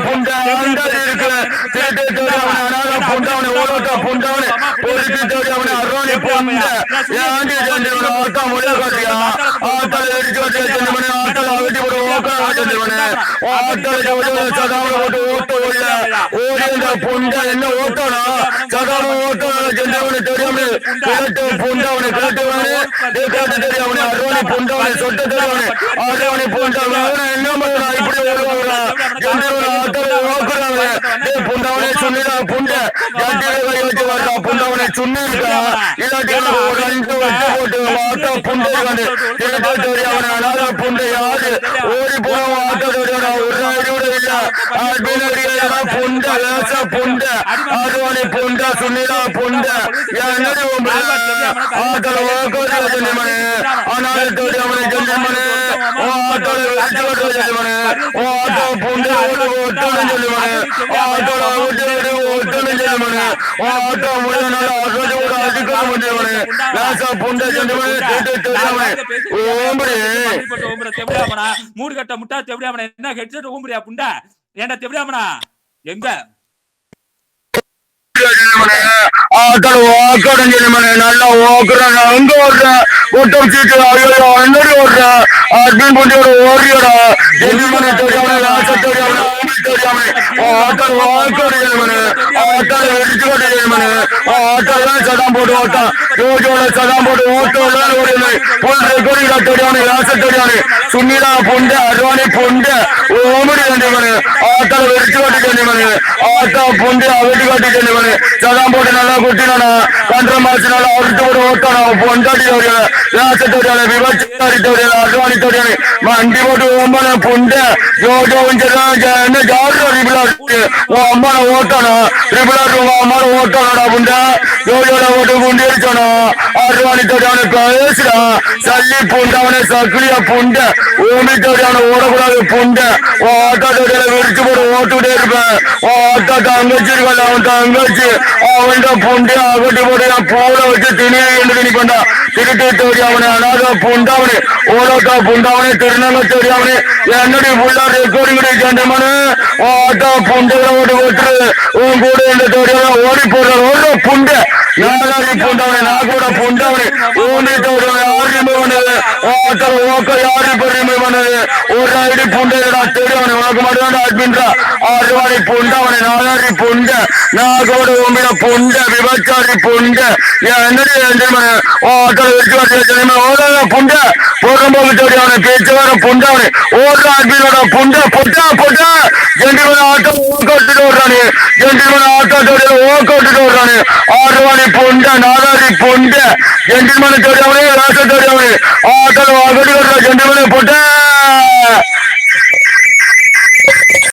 புண்டை அந்தாடி இருக்கு திருட்டு தோடி அவனை அனாத புண்டை அவனை ஓரோட்ட புண்டை அவனை பொறுத்து தோடி அவனை அரோணி புண்டை ஏண்டி செஞ்சவனை ஆட்டா முடிய காட்டியா ஆட்டால எரிச்சு வச்சு செஞ்சவனை ஆட்டால அகட்டி போட்டு ஓக்க செஞ்சவனை ஆட்டால சதாமலை போட்டு ஓட்ட ஓடிய ஓடி அந்த புண்டை என்ன ஓட்டனா சதாம ஓட்டோட செஞ்சவனை தெரியாம கிழட்டு புண்டை அவனை கிழட்டுவானே கேட்டு தெரியாமனே அரோணி புண்டை அவனை சொட்ட தெரியாமனே அரோணி புண்டை என்ன பண்ணா இப்படி ஓடுவாங்களா புண்டவனை சுண்ணிடா புண்டை கை வச்சு வரா புண்டவனை சுண்ணி இருக்கா இல்லாட்டி ஒரு அஞ்சு வச்சு போட்டு ஆட்டோ புண்டை வந்து அவனை அனாத புண்டை யாரு ஓடி போன ஆட்டோ ஒரு ஐடியோட இல்ல புண்டை லேச புண்டை ஆடுவானி புண்டை சுண்ணிடா புண்டை என்னடி ஆட்டோல மனே அனாத தோடி அவனை செஞ்சமனே ஆட்டோல வச்சு செஞ்சமனே ஆட்டோ புண்டை ஓட்டணும் சொல்லுவானே ஆட்டோல ஓட்டணும் சொல்லுவானே ஆட்டோ முடிய நல்லா ஒரு அதிகம் முடியவனே லேசா புண்டை செஞ்சவனே மூடு கட்ட முட்டா தெவிடாமனா என்ன ஹெட்செட் ஊம்புறியா புண்டை ஏன்டா தெவிடாமனா எங்க நல்லா ஓக்குறான் அங்க ஓடுற கூட்டம் சீட்டு ஐயோ என்னடி ஓடுற அர்பின் புண்டியோட ஓடியோடா எதிர்மனை தெரியாம ஆசை தெரியாம ஆட்டல் வாக்கோடு ஆட்டால வெடிச்சு கொண்டு ஆட்டெல்லாம் சதம் போட்டு ஓட்டான் யோஜோட சதம் போட்டு ஓட்டோலாம் ஓடினு புல் ரெக்கார்டிங் தெரியாம ஆசை தெரியாம சுண்ணிடா புண்டை அருவானி புண்டை ஓமடி கண்டிமனு ஆட்டால வெடிச்சு கொண்டு கண்டிமனு ஆட்டா புண்டை அவட்டி காட்டி கண்டிமனு சதம் போட்டு நல்லா குட்டினா கன்ற மாசம் நல்லா அவிட்டு போட்டு ஓட்டானா பொண்டாடி தோடியால ஆசை தோடியால விபச்சாரி தோடியால அருவானி தோடியானு மண்டி போட்டு ஓம்பன புண்டை யோஜோ என்ன ஜாரு ரிபிளா உன் அம்மான ஓட்டானா ரிபிளா உங்க அம்மான ஓட்டானடா புண்டை யோஜோல ஓட்டு புண்டி அடிச்சானா அருவானி தோடியானு பேசுடா சல்லி புண்டை அவனை சக்கிலியா புண்டை ஓமி தோடியான ஓடக்கூடாது புண்டை ஆட்டா தோடியால விரிச்சு போட்டு ஓட்டுக்கிட்டே இருப்பேன் ஆட்டா தங்கச்சி இருக்கல அவன் தங்கச்சி அவன் புண்டை அகட்டி போட்டு போல வச்சு திணி பண்ணா திருட்டு தோடி அவனை அனாத புண்டாவனே ஓலோட்டா புண்டாவனே திருநங்க தோடி அவனே என்னடி புள்ளா ரெக்கார்டிங் கேண்டமனு ஆட்டா புண்டைகளை ஓட்டு ஓட்டுரு உன் கூட இந்த தோடியால ஓடி போடுற ஓட புண்டை நாலாரி புண்டவனே நாகோட புண்டவனே ஓடி தோடியவனை யாருமே பண்ணது ஆட்டா ஓக்க யாரு பெருமை பண்ணது ஒரு ஐடி புண்டைடா தெரியாவனே உனக்கு மட்டும் அட்மின்றா ஆறுவாடி புண்டவனே நாலாரி புண்டை நாகோட ஓம்பின புண்டை விபச்சாரி புண்டை என்னடி ஆட்டோல வச்சு வச்சு ஓடாத புண்டை பொறும்போக்கு தோடியவனை பேச்சு வர புண்டவனே ஓடுற அட்மினோட புண்டை பொட்டா பொட்டா ஜென்டிமன் ஆட்டோ ஓக்கோட்டுட்டு ஓடுறானே ஜென்டிமன் ஆட்டோ தோடியில ஓக்கோட்டுட்டு ஓடுறானே ஆறுவாடி புண்டை நாலாரி புண்டை ஜென்டிமன் தோடியவனே ராச தோடியவனே ஆட்டோல வாக்கடி ஓடுற ஜென்டிமனே பொட்டா